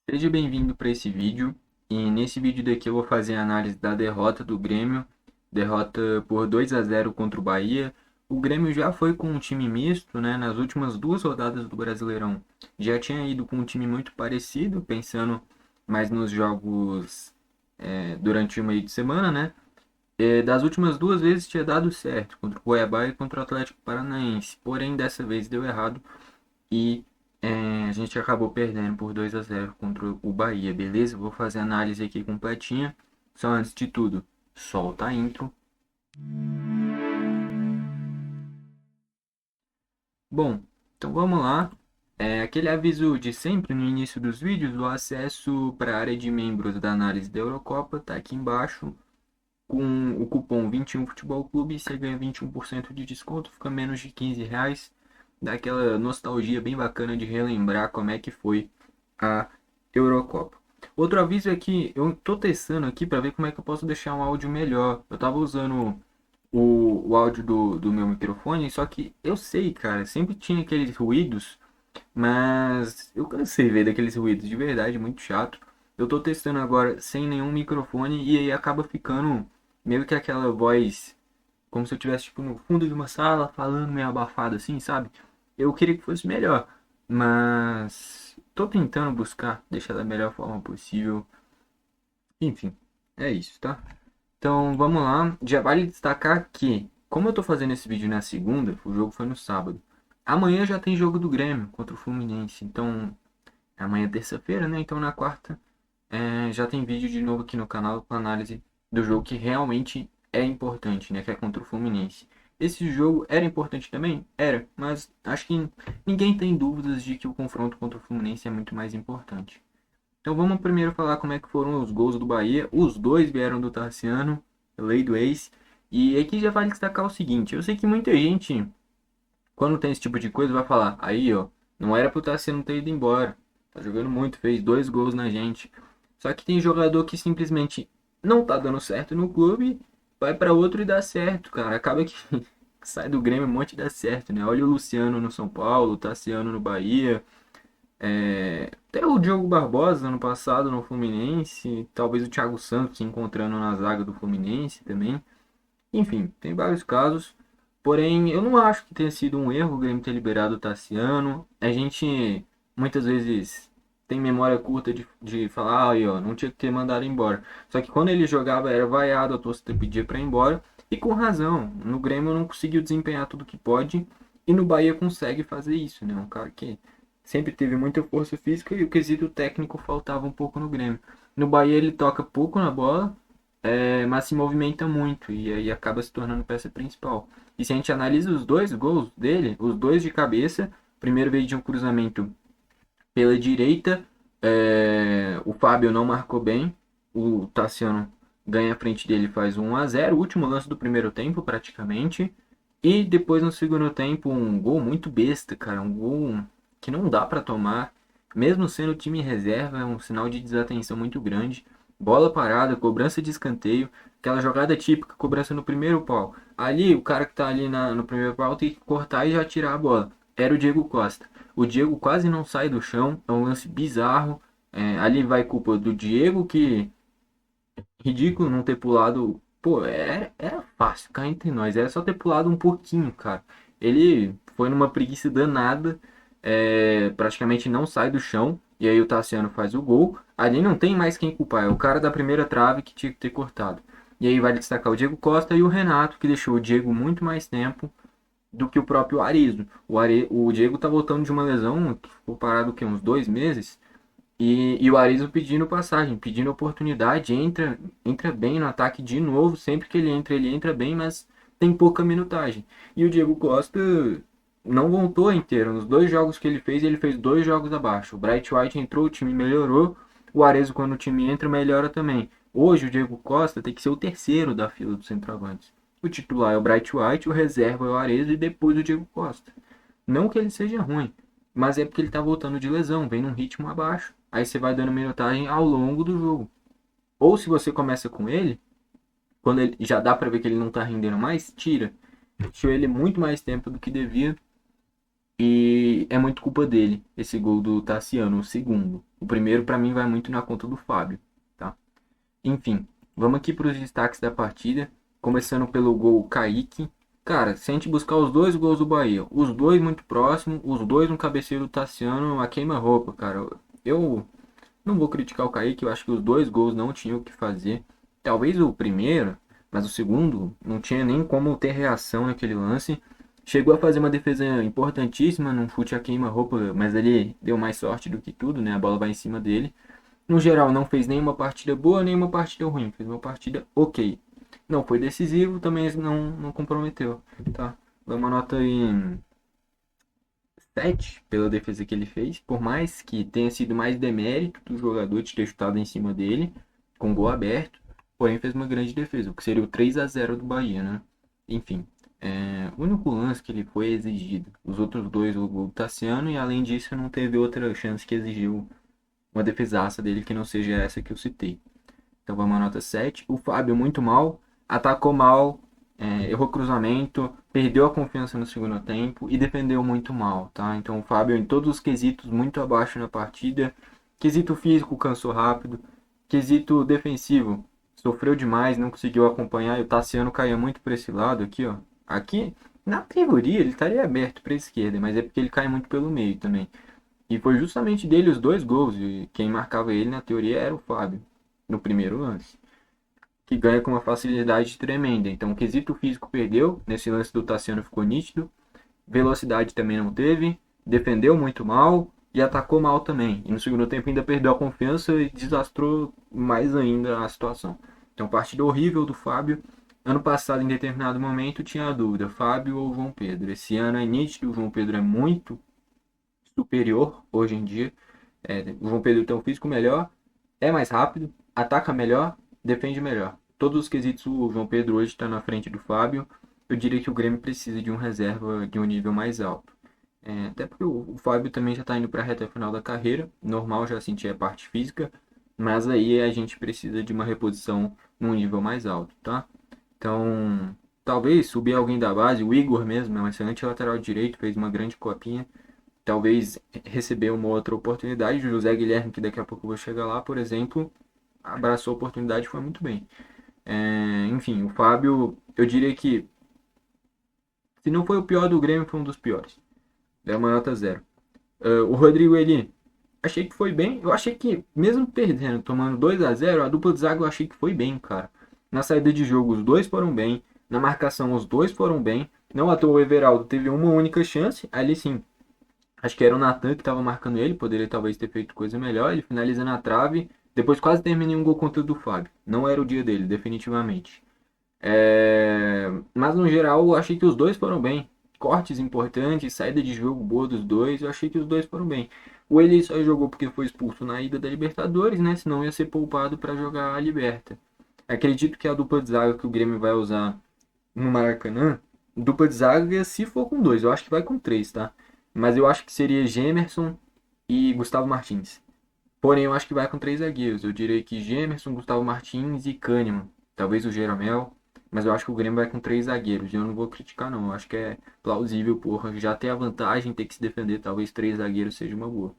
Seja bem-vindo para esse vídeo. E nesse vídeo daqui eu vou fazer a análise da derrota do Grêmio, derrota por 2-0 contra o Bahia. O Grêmio já foi com um time misto, né? Nas últimas duas rodadas do Brasileirão já tinha ido com um time muito parecido, pensando mais nos jogos durante o meio de semana, né? Das últimas duas vezes tinha dado certo, contra o Cuiabá e contra o Atlético Paranaense. Porém, dessa vez deu errado e a gente acabou perdendo por 2-0 contra o Bahia, beleza? Vou fazer a análise aqui completinha. Só antes de tudo, solta a intro. Bom, então vamos lá. Aquele aviso de sempre no início dos vídeos, o acesso para a área de membros da análise da Eurocopa está aqui embaixo. Com o cupom 21 Futebol Clube, você ganha 21% de desconto, fica menos de R$ 15. Dá aquela nostalgia bem bacana de relembrar como é que foi a Eurocopa. Outro aviso é que eu tô testando aqui para ver como é que eu posso deixar um áudio melhor. Eu tava usando o áudio do meu microfone, só que eu sei, cara, sempre tinha aqueles ruídos, mas eu cansei ver daqueles ruídos, de verdade, muito chato. Eu tô testando agora sem nenhum microfone e aí acaba ficando meio que aquela voz, como se eu estivesse tipo no fundo de uma sala falando meio abafado assim, sabe? Eu queria que fosse melhor, mas tô tentando buscar deixar da melhor forma possível. Enfim, é isso, tá? Então vamos lá. Já vale destacar que, como eu tô fazendo esse vídeo na segunda, o jogo foi no sábado. Amanhã já tem jogo do Grêmio contra o Fluminense. Então, amanhã é terça-feira, né? Então na quarta já tem vídeo de novo aqui no canal com análise do jogo que realmente é importante, né? Que é contra o Fluminense. Esse jogo era importante também? Era, mas acho que ninguém tem dúvidas de que o confronto contra o Fluminense é muito mais importante. Então vamos primeiro falar como é que foram os gols do Bahia. Os dois vieram do Tassiano, lei do ex. E aqui já vale destacar o seguinte: eu sei que muita gente, quando tem esse tipo de coisa, vai falar: aí ó, não era pro Tassiano ter ido embora. Tá jogando muito, fez dois gols na gente. Só que tem jogador que simplesmente não tá dando certo no clube, vai para outro e dá certo, cara. Acaba que sai do Grêmio um monte e dá certo, né? Olha o Luciano no São Paulo, o Tassiano no Bahia. Até o Diogo Barbosa ano passado no Fluminense, talvez o Thiago Santos se encontrando na zaga do Fluminense também. Enfim, tem vários casos. Porém, eu não acho que tenha sido um erro o Grêmio ter liberado o Tassiano. A gente muitas vezes tem memória curta de falar, ah, aí, ó, não tinha que ter mandado embora. Só que quando ele jogava era vaiado, a torcida pedia para ir embora. E com razão, no Grêmio não conseguiu desempenhar tudo que pode. E no Bahia consegue fazer isso, né? Um cara que sempre teve muita força física e o quesito técnico faltava um pouco no Grêmio. No Bahia ele toca pouco na bola, mas se movimenta muito e aí acaba se tornando peça principal. E se a gente analisa os dois gols dele, os dois de cabeça, primeiro veio de um cruzamento pela direita, o Fábio não marcou bem, o Tassiano ganha a frente dele, faz 1-0, último lance do primeiro tempo praticamente. E depois no segundo tempo um gol muito besta, cara, um gol que não dá para tomar, mesmo sendo time reserva, é um sinal de desatenção muito grande. Bola parada, cobrança de escanteio, aquela jogada típica, cobrança no primeiro pau. Ali, o cara que tá ali no primeiro pau tem que cortar e já tirar a bola. Era o Diego Costa. O Diego quase não sai do chão, é um lance bizarro. Ali vai culpa do Diego, que ridículo não ter pulado. Pô, era fácil, cá entre nós. Era só ter pulado um pouquinho, cara. Ele foi numa preguiça danada. Praticamente não sai do chão. E aí o Tassiano faz o gol. Ali não tem mais quem culpar. É o cara da primeira trave que tinha que ter cortado. E aí vale destacar o Diego Costa e o Renato, que deixou o Diego muito mais tempo do que o próprio Arizo. O Diego tá voltando de uma lesão, ficou parado o quê? Uns 2 meses. E o Arizo pedindo passagem, pedindo oportunidade, entra bem no ataque de novo, sempre que ele entra bem, mas tem pouca minutagem. E o Diego Costa não voltou inteiro, nos dois jogos que ele fez dois jogos abaixo. O Bright White entrou, o time melhorou, o Arizo quando o time entra melhora também. Hoje o Diego Costa tem que ser o terceiro da fila dos centroavantes. O titular é o Bright White, o reserva é o Arizo e depois o Diego Costa. Não que ele seja ruim, mas é porque ele tá voltando de lesão, vem num ritmo abaixo. Aí você vai dando minutagem ao longo do jogo. Ou se você começa com ele, quando ele já dá pra ver que ele não tá rendendo mais, tira. Deixou ele muito mais tempo do que devia. E é muito culpa dele, esse gol do Tassiano, o segundo. O primeiro, pra mim, vai muito na conta do Fábio, tá? Enfim, vamos aqui para os destaques da partida. Começando pelo gol Kaique. Cara, se a gente buscar os dois gols do Bahia, os dois muito próximos, os dois no cabeceio do Tassiano, a queima-roupa, cara. Eu não vou criticar o Kaique, eu acho que os dois gols não tinham o que fazer. Talvez o primeiro, mas o segundo não tinha nem como ter reação naquele lance. Chegou a fazer uma defesa importantíssima num chute a queima-roupa, mas ele deu mais sorte do que tudo, né? A bola vai em cima dele. No geral, não fez nenhuma partida boa, nenhuma partida ruim. Fez uma partida ok. Não foi decisivo, também não comprometeu, tá? Dá uma nota em 7 pela defesa que ele fez. Por mais que tenha sido mais demérito do jogador de ter chutado em cima dele, com gol aberto. Porém, fez uma grande defesa, o que seria o 3-0 do Bahia, né? Enfim, o único lance que ele foi exigido. Os outros dois, o gol do Tassiano, e além disso, não teve outra chance que exigiu uma defesaça dele que não seja essa que eu citei. Então vai uma nota 7. O Fábio muito mal, atacou mal, errou cruzamento, perdeu a confiança no segundo tempo e defendeu muito mal, tá? Então o Fábio em todos os quesitos muito abaixo na partida. Quesito físico cansou rápido, quesito defensivo sofreu demais, não conseguiu acompanhar e o Tassiano caía muito para esse lado aqui, ó. Aqui na teoria ele estaria aberto para a esquerda, mas é porque ele cai muito pelo meio também. E foi justamente dele os dois gols. E quem marcava ele, na teoria, era o Fábio, no primeiro lance. Que ganha com uma facilidade tremenda. Então, o quesito físico perdeu. Nesse lance do Tassiano ficou nítido. Velocidade também não teve. Defendeu muito mal. E atacou mal também. E no segundo tempo ainda perdeu a confiança e desastrou mais ainda a situação. Então, partida horrível do Fábio. Ano passado, em determinado momento, tinha a dúvida: Fábio ou João Pedro. Esse ano é nítido. O João Pedro é muito superior hoje em dia. O João Pedro tem um físico melhor, é mais rápido, ataca melhor, defende melhor. Todos os quesitos o João Pedro hoje está na frente do Fábio. Eu diria que o Grêmio precisa de um reserva de um nível mais alto. Até porque o Fábio também já está indo para a reta final da carreira. Normal já sentir a parte física. Mas aí a gente precisa de uma reposição num nível mais alto, tá? Então, talvez subir alguém da base. O Igor mesmo é um excelente lateral direito, fez uma grande copinha, talvez receber uma outra oportunidade. O José Guilherme, que daqui a pouco eu vou chegar lá, por exemplo, abraçou a oportunidade e foi muito bem. Enfim, o Fábio, eu diria que se não foi o pior do Grêmio, foi um dos piores. Deu uma nota 0. O Rodrigo, ele achei que foi bem. Eu achei que, mesmo perdendo, tomando 2-0, a dupla de zaga eu achei que foi bem, cara. Na saída de jogo, os dois foram bem. Na marcação, os dois foram bem. Não à toa o Everaldo teve uma única chance. Ali sim, acho que era o Natan que estava marcando ele, poderia talvez ter feito coisa melhor. Ele finaliza na trave, depois quase termina em um gol contra o do Fábio. Não era o dia dele, definitivamente. Mas no geral, eu achei que os dois foram bem. Cortes importantes, saída de jogo boa dos dois, eu achei que os dois foram bem. O Eli só jogou porque foi expulso na ida da Libertadores, né? Senão ia ser poupado para jogar a Liberta. Acredito que a dupla de zaga que o Grêmio vai usar no Maracanã, dupla de zaga se for com dois, eu acho que vai com três, tá? Mas eu acho que seria Gemerson e Gustavo Martins. Porém, eu acho que vai com três zagueiros. Eu diria que Gemerson, Gustavo Martins e Kahneman. Talvez o Jeromel. Mas eu acho que o Grêmio vai com três zagueiros. E eu não vou criticar, não. Eu acho que é plausível, porra. Já ter a vantagem, ter que se defender. Talvez três zagueiros seja uma boa.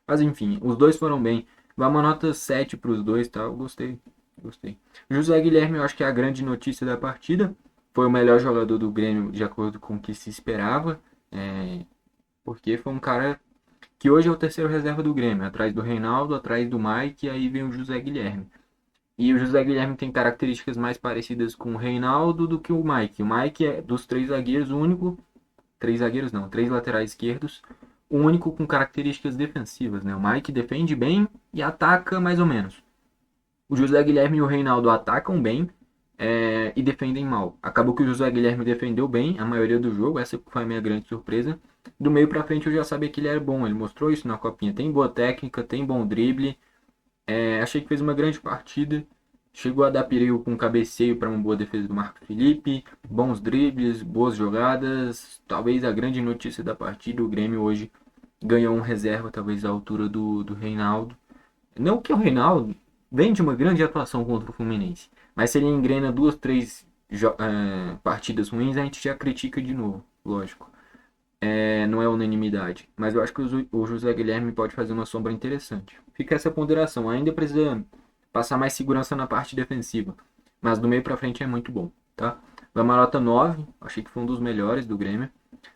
Mas enfim, os dois foram bem. Vai uma nota 7 para os dois, tá? Eu gostei. Gostei. José Guilherme, eu acho que é a grande notícia da partida. Foi o melhor jogador do Grêmio, de acordo com o que se esperava. Porque foi um cara que hoje é o terceiro reserva do Grêmio, atrás do Reinaldo, atrás do Mike, e aí vem o José Guilherme. E o José Guilherme tem características mais parecidas com o Reinaldo do que o Mike. O Mike é dos três zagueiros o único, três zagueiros não, três laterais esquerdos, o único com características defensivas, né? O Mike defende bem e ataca mais ou menos. O José Guilherme e o Reinaldo atacam bem, e defendem mal. Acabou que o José Guilherme defendeu bem a maioria do jogo, essa foi a minha grande surpresa. Do meio pra frente eu já sabia que ele era bom, ele mostrou isso na copinha. Tem boa técnica, tem bom drible. Achei que fez uma grande partida. Chegou a dar perigo com cabeceio para uma boa defesa do Marco Felipe. Bons dribles, boas jogadas. Talvez a grande notícia da partida, o Grêmio hoje ganhou um reserva, talvez à altura do Reinaldo. Não que o Reinaldo vem de uma grande atuação contra o Fluminense. Mas se ele engrena duas, três partidas ruins, a gente já critica de novo, lógico. não é unanimidade. Mas eu acho que o José Guilherme pode fazer uma sombra interessante. Fica essa ponderação. Ainda precisa passar mais segurança na parte defensiva. Mas do meio pra frente é muito bom, tá? Vai uma nota 9. Achei que foi um dos melhores do Grêmio.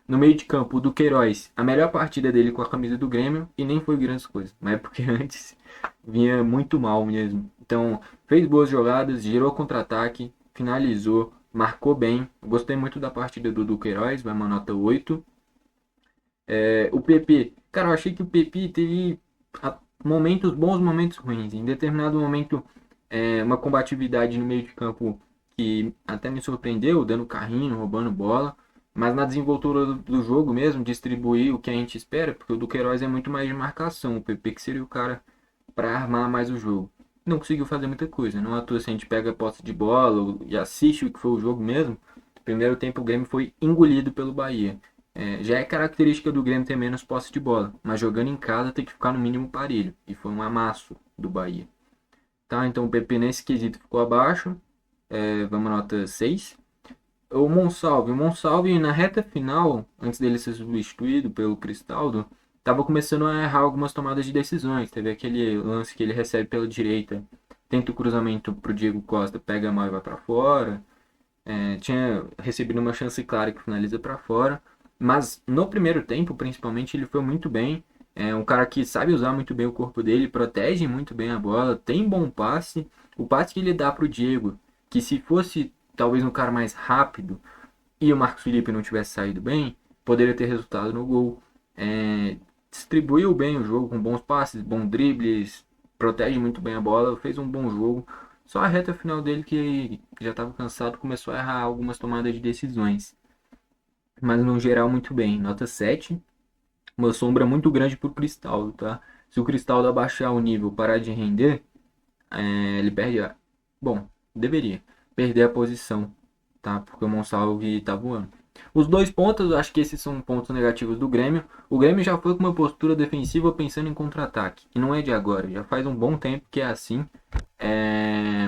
No meio de campo, o Duqueiroz. A melhor partida dele com a camisa do Grêmio. E nem foi grandes coisas. Mas é porque antes vinha muito mal mesmo. Então, fez boas jogadas, gerou contra-ataque, finalizou, marcou bem. Gostei muito da partida do Duqueiroz. Vai uma nota 8. O PP, cara, eu achei que o PP teve momentos bons, momentos ruins. Em determinado momento, uma combatividade no meio de campo que até me surpreendeu, dando carrinho, roubando bola. Mas na desenvoltura do jogo mesmo, distribuir o que a gente espera, porque o Duqueiroz é muito mais de marcação. O PP que seria o cara para armar mais o jogo. Não conseguiu fazer muita coisa. Não à toa, se a gente pega a posse de bola e assiste o que foi o jogo mesmo, no primeiro tempo o Grêmio foi engolido pelo Bahia. Já é característica do Grêmio ter menos posse de bola, mas jogando em casa tem que ficar no mínimo parelho. E foi um amasso do Bahia. Tá, então o PP nesse quesito ficou abaixo. Vamos nota 6. O Monsalve na reta final, antes dele ser substituído pelo Cristaldo, estava começando a errar algumas tomadas de decisões. Teve aquele lance que ele recebe pela direita, tenta o cruzamento pro Diego Costa, pega mal e vai para fora. Tinha recebido uma chance clara que finaliza para fora. Mas no primeiro tempo, principalmente, ele foi muito bem. É um cara que sabe usar muito bem o corpo dele, protege muito bem a bola, tem bom passe. O passe que ele dá pro Diego, que se fosse talvez um cara mais rápido e o Marcos Felipe não tivesse saído bem, poderia ter resultado no gol. Distribuiu bem o jogo com bons passes, bons dribles, protege muito bem a bola, fez um bom jogo. Só a reta final dele que já estava cansado começou a errar algumas tomadas de decisões. Mas no geral muito bem. Nota 7. Uma sombra muito grande para o Cristaldo, tá? Se o Cristaldo abaixar o nível, parar de render, ele perde a... Bom, deveria perder a posição, tá? Porque o Monsalve tá voando. Os dois pontos, eu acho que esses são pontos negativos do Grêmio. O Grêmio já foi com uma postura defensiva pensando em contra-ataque. E não é de agora, já faz um bom tempo que é assim. É...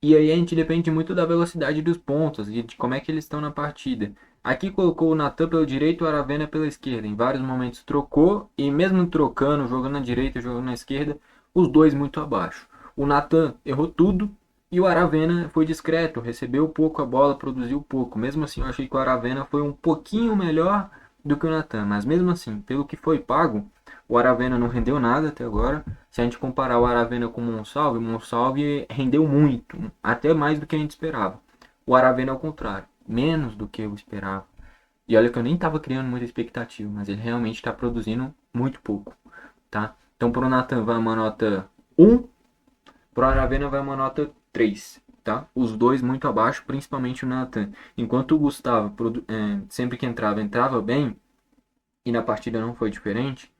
E aí a gente depende muito da velocidade dos pontos e de como é que eles estão na partida. Aqui colocou o Natan pelo direito e o Aravena pela esquerda. Em vários momentos trocou e mesmo trocando, jogando na direita, jogando na esquerda, os dois muito abaixo. O Natan errou tudo e o Aravena foi discreto, recebeu pouco a bola, produziu pouco. Mesmo assim, eu achei que o Aravena foi um pouquinho melhor do que o Natan, mas mesmo assim, pelo que foi pago, o Aravena não rendeu nada até agora. Se a gente comparar o Aravena com o Monsalve rendeu muito, até mais do que a gente esperava. O Aravena é o contrário, menos do que eu esperava. E olha que eu nem estava criando muita expectativa, mas ele realmente está produzindo muito pouco, tá? Então pro Nathan vai uma nota 1, pro Aravena vai uma nota 3, tá? Os dois muito abaixo, principalmente o Nathan. Enquanto o Gustavo, sempre que entrava, entrava bem, e na partida não foi diferente,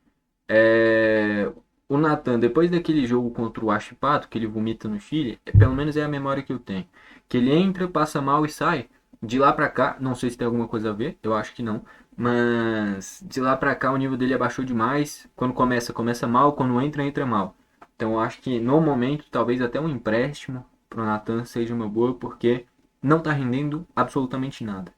o Nathan, depois daquele jogo contra o Achipato, que ele vomita no Chile, pelo menos é a memória que eu tenho. Que ele entra, passa mal e sai. De lá pra cá, não sei se tem alguma coisa a ver, eu acho que não. Mas de lá pra cá o nível dele abaixou demais. Quando começa, começa mal. Quando entra, entra mal. Então eu acho que no momento, talvez até um empréstimo pro Nathan seja uma boa, porque não tá rendendo absolutamente nada.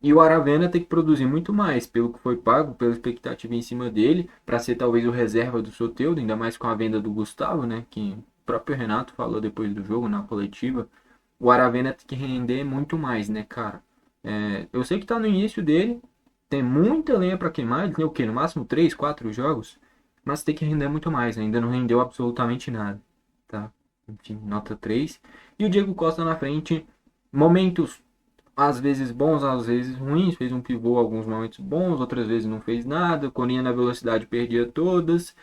E o Aravena tem que produzir muito mais, pelo que foi pago, pela expectativa em cima dele, para ser talvez o reserva do Soteldo, ainda mais com a venda do Gustavo, né? Que o próprio Renato falou depois do jogo, na coletiva. O Aravena tem que render muito mais, né, cara? Eu sei que tá no início dele, tem muita lenha para queimar, ele tem o quê? No máximo 3, 4 jogos, mas tem que render muito mais, ainda não rendeu absolutamente nada, tá? Enfim, nota 3. E o Diego Costa na frente, momentos às vezes bons, às vezes ruins, fez um pivô alguns momentos bons, outras vezes não fez nada, corria na velocidade, perdia todas.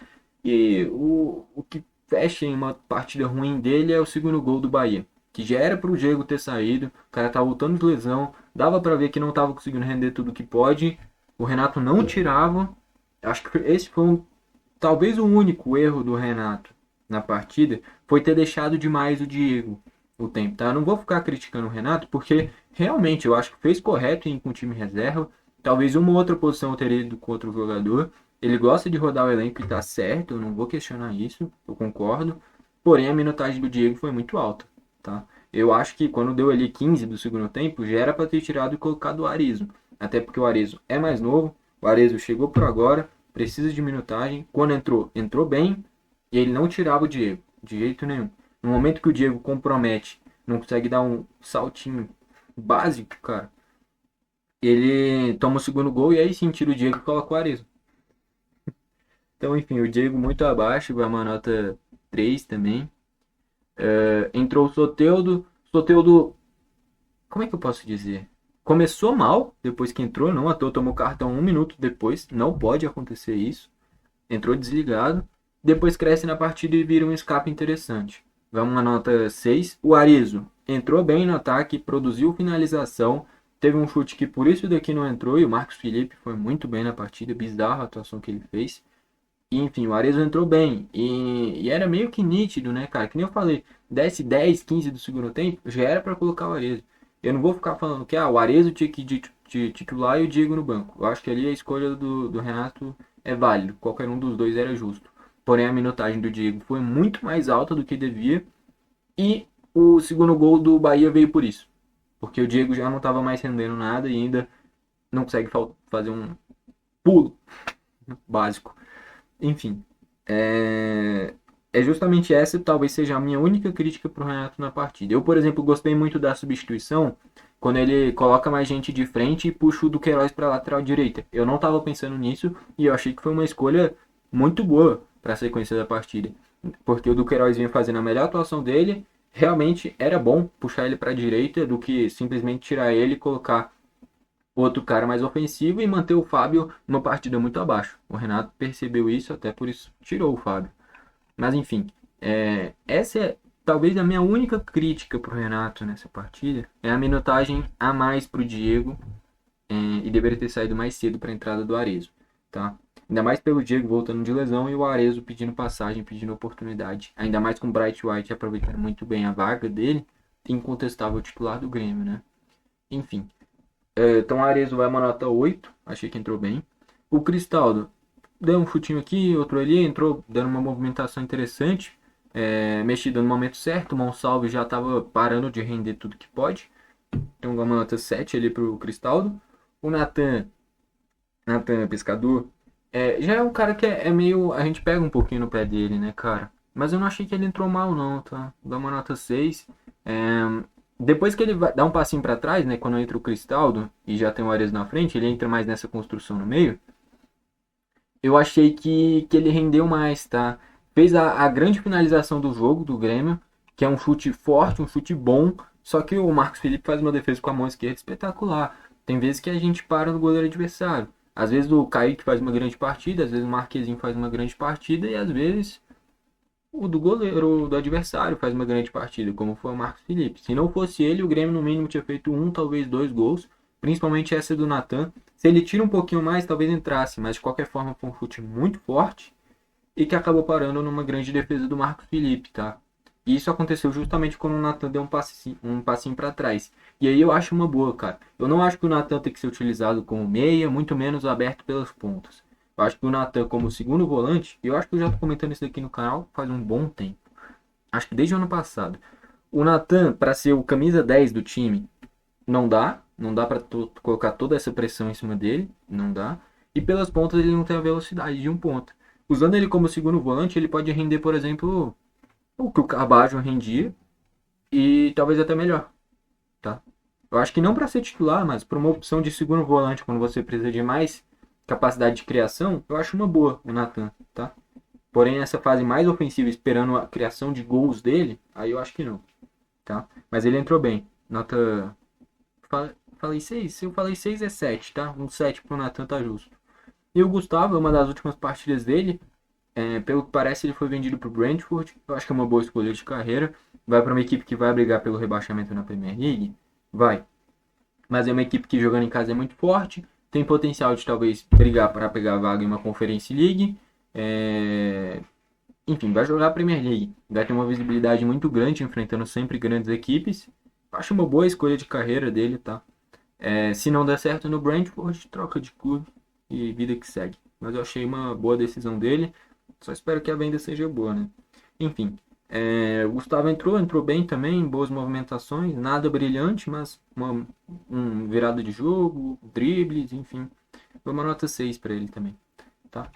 E o que fecha em uma partida ruim dele é o segundo gol do Bahia, que já era para o Diego ter saído, o cara tá voltando de lesão, dava para ver que não estava conseguindo render tudo que pode, o Renato não tirava. Acho que esse foi talvez o único erro do Renato na partida, foi ter deixado demais o Diego o tempo, tá? Eu não vou ficar criticando o Renato, porque realmente eu acho que fez correto em ir com o time reserva. Talvez uma outra posição eu teria ido com outro jogador. Ele gosta de rodar o elenco e tá certo, eu não vou questionar isso, eu concordo. Porém, a minutagem do Diego foi muito alta, tá? Eu acho que quando deu ali 15 do segundo tempo, já era para ter tirado e colocado o Arismo. até porque o Arezzo é mais novo, o Arezzo chegou por agora, precisa de minutagem, quando entrou, entrou bem, e ele não tirava o Diego, de jeito nenhum. No momento que o Diego compromete, não consegue dar um saltinho básico, cara, ele toma o segundo gol e aí sim tira o Diego e coloca o Arezzo. Então, enfim, o Diego muito abaixo, vai uma nota 3 também. Entrou o Soteldo. Soteldo, como é que eu posso dizer? Começou mal depois que entrou, não à toa tomou cartão um minuto depois. Não pode acontecer isso. Entrou desligado. Depois cresce na partida e vira um escape interessante. Vamos uma nota 6. O Arizo entrou bem no ataque, produziu finalização. Teve um chute que por isso daqui não entrou. E o Marcos Felipe foi muito bem na partida. Bizarra a atuação que ele fez. E, enfim, o Arezzo entrou bem. E era meio que nítido, né, cara? Que nem eu falei, desce 10, 15 do segundo tempo, já era para colocar o Arezzo. Eu não vou ficar falando que o Arezzo tinha que de titular e o Diego no banco. Eu acho que ali a escolha do Renato é válida. Qualquer um dos dois era justo. Porém, a minutagem do Diego foi muito mais alta do que devia. E o segundo gol do Bahia veio por isso. Porque o Diego já não estava mais rendendo nada e ainda não consegue fazer um pulo básico. Enfim, é justamente essa talvez seja a minha única crítica pro Renato na partida. Eu, por exemplo, gostei muito da substituição quando ele coloca mais gente de frente e puxa o Duqueiroz para lateral direita. Eu não estava pensando nisso e eu achei que foi uma escolha muito boa para a sequência da partida. Porque o Duqueiroz vinha fazendo a melhor atuação dele, realmente era bom puxar ele para a direita do que simplesmente tirar ele e colocar outro cara mais ofensivo e manter o Fábio numa partida muito abaixo. O Renato percebeu isso, até por isso tirou o Fábio. Mas enfim, essa é talvez a minha única crítica pro Renato nessa partida. É a minutagem a mais pro Diego e deveria ter saído mais cedo para a entrada do Arezzo. Tá? Ainda mais pelo Diego voltando de lesão e o Arezzo pedindo passagem, pedindo oportunidade. Ainda mais com o Bright White aproveitando muito bem a vaga dele, incontestável titular do Grêmio, né? Enfim, então o Arezzo vai uma nota 8, achei que entrou bem. O Cristaldo deu um chutinho aqui, outro ali, entrou dando uma movimentação interessante, mexido no momento certo. O Monsalve já estava parando de render tudo que pode. Então uma nota 7 ali pro Cristaldo. O Nathan Pescador, já é um cara que é meio. A gente pega um pouquinho no pé dele, né, cara? Mas eu não achei que ele entrou mal, não, tá? Dá uma nota 6. Depois que ele dá um passinho para trás, né? Quando entra o Cristaldo e já tem o Ares na frente, ele entra mais nessa construção no meio. Eu achei que ele rendeu mais, tá? Fez a grande finalização do jogo do Grêmio, que é um chute forte, um chute bom. Só que o Marcos Felipe faz uma defesa com a mão esquerda espetacular. Tem vezes que a gente para no goleiro adversário. Às vezes o Kaique faz uma grande partida, às vezes o Marquezinho faz uma grande partida e às vezes o do goleiro do adversário faz uma grande partida, como foi o Marcos Felipe. Se não fosse ele, o Grêmio no mínimo tinha feito um, talvez dois gols, principalmente essa do Natan. Se ele tira um pouquinho mais, talvez entrasse, mas de qualquer forma foi um chute muito forte e que acabou parando numa grande defesa do Marcos Felipe, tá? E isso aconteceu justamente quando o Natan deu um passinho para trás. E aí eu acho uma boa, cara. Eu não acho que o Natan tem que ser utilizado como meia, muito menos aberto pelas pontas. Eu acho que o Natan como segundo volante, e eu acho que eu já tô comentando isso aqui no canal faz um bom tempo. Acho que desde o ano passado. O Natan, para ser o camisa 10 do time, não dá para colocar toda essa pressão em cima dele, não dá. E pelas pontas ele não tem a velocidade de um ponta. Usando ele como segundo volante, ele pode render, por exemplo, o que o Carbajo rendia e talvez até melhor, tá? Eu acho que não para ser titular, mas para uma opção de segundo volante quando você precisa de mais capacidade de criação, eu acho uma boa o Natan, tá? Porém, essa fase mais ofensiva, esperando a criação de gols dele, aí eu acho que não, tá? Mas ele entrou bem. Nota. Falei 6? Se eu falei 6 é 7, tá? Um 7 pro Natan tá justo. E o Gustavo, uma das últimas partidas dele, pelo que parece, ele foi vendido pro Brentford. Eu acho que é uma boa escolha de carreira. Vai para uma equipe que vai brigar pelo rebaixamento na Premier League? Vai. Mas é uma equipe que jogando em casa é muito forte. Tem potencial de talvez brigar para pegar a vaga em uma Conference League. Enfim, vai jogar a Premier League. Vai ter uma visibilidade muito grande, enfrentando sempre grandes equipes. Acho uma boa escolha de carreira dele, tá? Se não der certo no Brentford, troca de clube e vida que segue. Mas eu achei uma boa decisão dele. Só espero que a venda seja boa, né? Enfim, O Gustavo entrou bem também, boas movimentações, nada brilhante, mas um virada de jogo, dribles, enfim. Foi uma nota 6 para ele também, tá?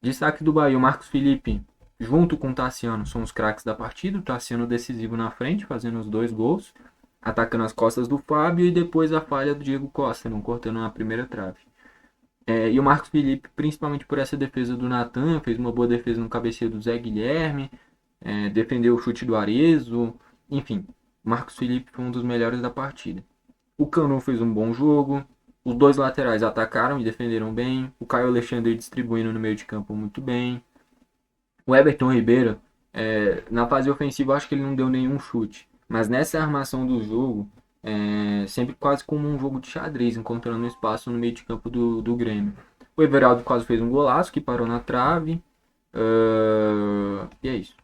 Destaque do Bahia, o Marcos Felipe, junto com o Tassiano, são os craques da partida. O Tassiano decisivo na frente, fazendo os 2 gols, atacando as costas do Fábio e depois a falha do Diego Costa, não cortando na primeira trave. E o Marcos Felipe, principalmente por essa defesa do Natan, fez uma boa defesa no cabeceio do Zé Guilherme, defendeu o chute do Arezzo, enfim, o Marcos Felipe foi um dos melhores da partida. O Canu fez um bom jogo, os dois laterais atacaram e defenderam bem, o Caio Alexandre distribuindo no meio de campo muito bem, o Everton Ribeiro, na fase ofensiva, acho que ele não deu nenhum chute. Mas nessa armação do jogo, sempre quase como um jogo de xadrez, encontrando espaço no meio de campo do Grêmio. O Everaldo quase fez um golaço que parou na trave. E é isso.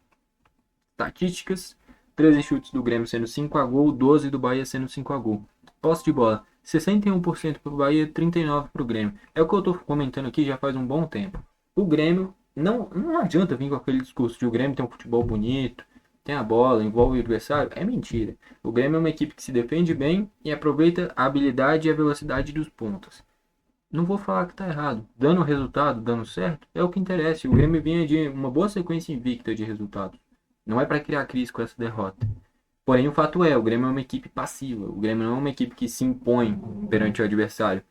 Estatísticas: 13 chutes do Grêmio sendo 5 a gol, 12 do Bahia sendo 5 a gol. Posse de bola: 61% para o Bahia, 39% para o Grêmio. É o que eu estou comentando aqui já faz um bom tempo. O Grêmio, não adianta vir com aquele discurso de o Grêmio tem um futebol bonito, tem a bola, envolve o adversário. É mentira. O Grêmio é uma equipe que se defende bem e aproveita a habilidade e a velocidade dos pontas. Não vou falar que está errado. Dando resultado, dando certo, é o que interessa. O Grêmio vinha de uma boa sequência invicta de resultados. Não é para criar crise com essa derrota. Porém, o fato é, o Grêmio é uma equipe passiva. O Grêmio não é uma equipe que se impõe perante o adversário.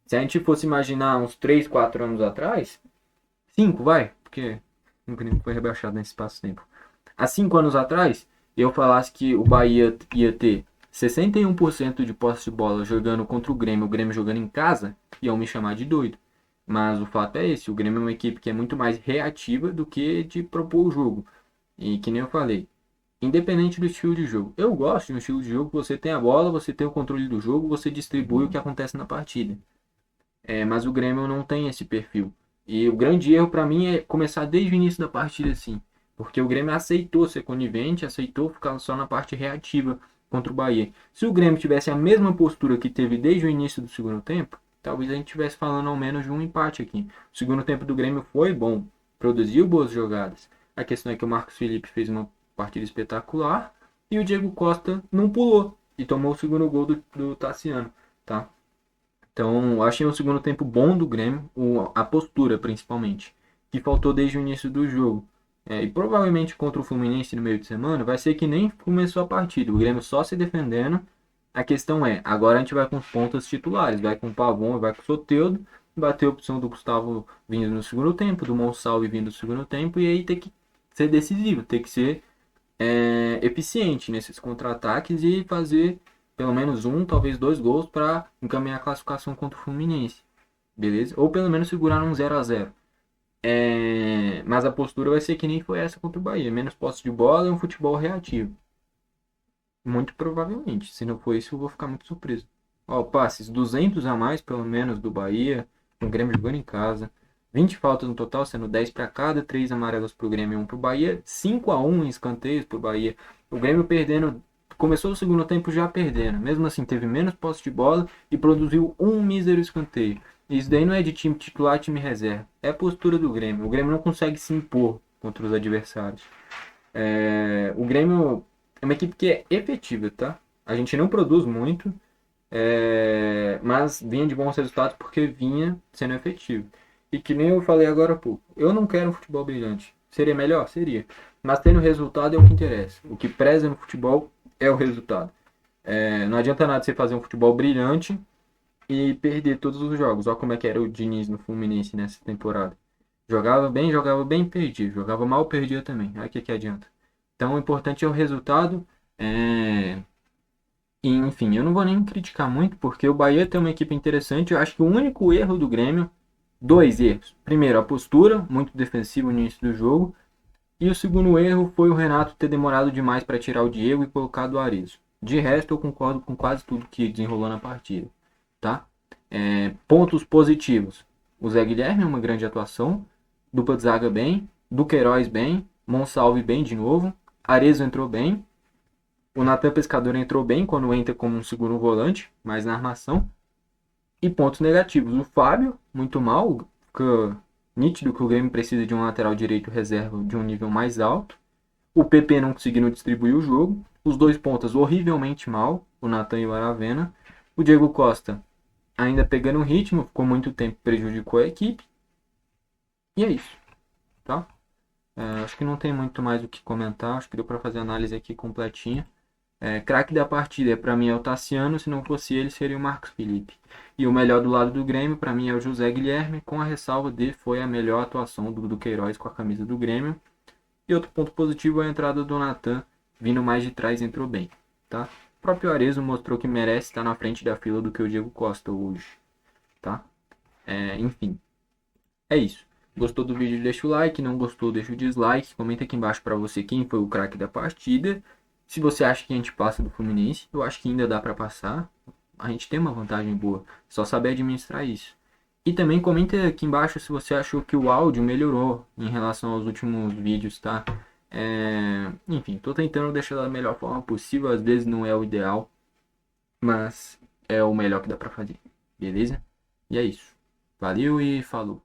Se a gente fosse imaginar uns 3, 4 anos atrás, 5 vai, porque o Grêmio foi rebaixado nesse espaço-tempo. Há 5 anos atrás, eu falasse que o Bahia ia ter 61% de posse de bola jogando contra o Grêmio jogando em casa, iam me chamar de doido. Mas o fato é esse, o Grêmio é uma equipe que é muito mais reativa do que de propor o jogo. E que nem eu falei, independente do estilo de jogo. Eu gosto de um estilo de jogo que você tem a bola, você tem o controle do jogo, você distribui o que acontece na partida. Mas o Grêmio não tem esse perfil. E o grande erro para mim é começar desde o início da partida assim. Porque o Grêmio aceitou ser conivente, aceitou ficar só na parte reativa contra o Bahia. Se o Grêmio tivesse a mesma postura que teve desde o início do segundo tempo, talvez a gente estivesse falando ao menos de um empate aqui. O segundo tempo do Grêmio foi bom, produziu boas jogadas. A questão é que o Marcos Felipe fez uma partida espetacular e o Diego Costa não pulou e tomou o segundo gol do Tassiano, tá? Então, achei um segundo tempo bom do Grêmio, a postura principalmente, que faltou desde o início do jogo. E provavelmente contra o Fluminense no meio de semana vai ser que nem começou a partida. O Grêmio só se defendendo. A questão é, agora a gente vai com os pontas titulares, vai com o Pavon, vai com o Soteldo, vai ter a opção do Gustavo vindo no segundo tempo, do Monsalve vindo no segundo tempo, e aí tem que ser decisivo, tem que ser eficiente nesses contra-ataques e fazer pelo menos um, talvez 2 gols para encaminhar a classificação contra o Fluminense, beleza? Ou pelo menos segurar um 0 a 0. Mas a postura vai ser que nem foi essa contra o Bahia, menos posse de bola e um futebol reativo. Muito provavelmente, se não for isso eu vou ficar muito surpreso. Ó, passes 200 a mais pelo menos do Bahia, com o Grêmio jogando em casa. 20 faltas no total, sendo 10 para cada, 3 amarelas para o Grêmio e 1 para o Bahia, 5 a 1 em escanteios para o Bahia. O Grêmio perdendo, começou o segundo tempo já perdendo, mesmo assim teve menos posse de bola e produziu um mísero escanteio. Isso daí não é de time titular, time reserva, é a postura do Grêmio. O Grêmio não consegue se impor contra os adversários. O Grêmio é uma equipe que é efetiva, tá? A gente não produz muito, mas vinha de bons resultados porque vinha sendo efetivo. E que nem eu falei agora há pouco, eu não quero um futebol brilhante. Seria melhor? Seria. Mas tendo resultado é o que interessa. O que preza no futebol é o resultado. Não adianta nada você fazer um futebol brilhante e perder todos os jogos. Olha como é que era o Diniz no Fluminense nessa temporada. Jogava bem, perdia. Jogava mal, perdia também. Aí o que adianta? Então o importante é o resultado. E, enfim, eu não vou nem criticar muito, porque o Bahia tem uma equipe interessante. Eu acho que o único erro do Grêmio, 2 erros. Primeiro, a postura, muito defensiva no início do jogo. E o segundo erro foi o Renato ter demorado demais para tirar o Diego e colocar o Arezzo. De resto, eu concordo com quase tudo que desenrolou na partida. Tá? Pontos positivos. O Zé Guilherme é uma grande atuação. Dupla de zaga bem. Duqueiroz bem. Monsalve bem de novo. Arezzo entrou bem. O Natan Pescador entrou bem quando entra como um segundo volante, mais na armação. E pontos negativos. O Fábio, muito mal. Fica nítido que o Grêmio precisa de um lateral direito reserva de um nível mais alto. O PP não conseguindo distribuir o jogo. Os dois pontas horrivelmente mal, o Nathan e o Aravena. O Diego Costa ainda pegando o ritmo, ficou muito tempo, prejudicou a equipe. E é isso, tá? Acho que não tem muito mais o que comentar, acho que deu para fazer a análise aqui completinha. Craque da partida, para mim é o Tassiano, se não fosse ele seria o Marcos Felipe. E o melhor do lado do Grêmio, para mim é o José Guilherme, com a ressalva de foi a melhor atuação do Queiroz com a camisa do Grêmio. E outro ponto positivo é a entrada do Natan, vindo mais de trás, entrou bem, tá? O próprio Arezzo mostrou que merece estar na frente da fila do que o Diego Costa hoje, tá? Enfim, é isso. Gostou do vídeo, deixa o like. Não gostou, deixa o dislike. Comenta aqui embaixo pra você quem foi o craque da partida. Se você acha que a gente passa do Fluminense, eu acho que ainda dá pra passar. A gente tem uma vantagem boa. Só saber administrar isso. E também comenta aqui embaixo se você achou que o áudio melhorou em relação aos últimos vídeos, tá? Enfim, tô tentando deixar da melhor forma possível. Às vezes não é o ideal, mas é o melhor que dá pra fazer. Beleza? E é isso. Valeu e falou.